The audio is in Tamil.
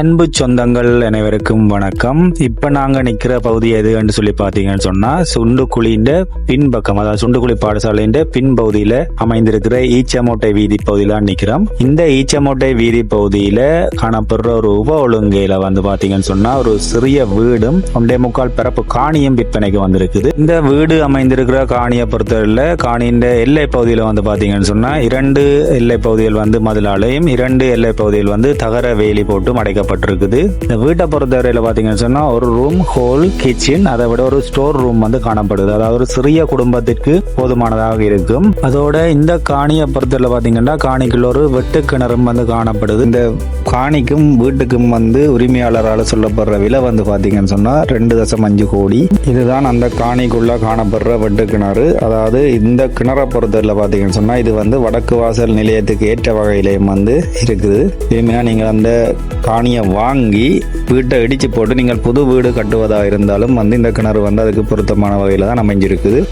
அன்பு சொந்தங்கள் அனைவருக்கும் வணக்கம். இப்ப நாங்க நிக்கிற பகுதி எதுன்னு சொல்லி பாத்தீங்கன்னு சொன்னா சுண்டுக்குழியின் பின்பக்கம், அதாவது சுண்டுக்குழி பாடசாலையின் பின்பகுதியில அமைந்திருக்கிற ஈச்சமோட்டை வீதி பகுதியில நிக்கிறோம். இந்த ஈச்சமோட்டை வீதி பகுதியில காணப்படுற ஒரு உப ஒழுங்கையில பாத்தீங்கன்னு சொன்னா ஒரு சிறிய வீடும் 1.25 பரப்பு காணியும் விற்பனைக்கு வந்திருக்குது. இந்த வீடு அமைந்திருக்கிற காணியை பொறுத்தவரையில காணியின் எல்லை பகுதியில பாத்தீங்கன்னு சொன்னா 2 எல்லை பகுதிகள் மதிலாலையும் 2 எல்லை பகுதியில் தகர வேலி போட்டு அடைக்கப்பட்டிருக்குது. இந்த வீட்டை பொறுத்தவரையில பாத்தீங்கன்னு சொன்னா ஒரு ரூம், ஹோல், கிச்சன், அதை விட ஒரு ஸ்டோர் ரூம் காணப்படுது. அதாவது ஒரு சிறிய குடும்பத்திற்கு போதுமானதாக இருக்கும். அதோட இந்த காணியை பொறுத்தவரையில பாத்தீங்கன்னா காணிக்குள்ள ஒரு வெட்டு கிணறும் காணப்படுது. இந்த காணிக்கும் வீட்டுக்கும் உரிமையாளரால் சொல்லப்படுற விலை பாத்தீங்கன்னு சொன்னா 2.5 கோடி. இதுதான் அந்த காணிக்குள்ள காணப்படுற வெட்டு கிணறு. அதாவது இந்த கிணறை பொறுத்தவரையில பாத்தீங்கன்னு சொன்னா இது வடக்கு வாசல் நிலையத்துக்கு ஏற்ற வகையிலையும் இருக்குது. திரும்பினா நீங்கள் அந்த காணியை வாங்கி வீட்டை இடிச்சு போட்டு நீங்கள் புது வீடு கட்டுவதாக இருந்தாலும் இந்த கிணறு அதுக்கு பொருத்தமான வகையில தான் அமைஞ்சிருக்குது.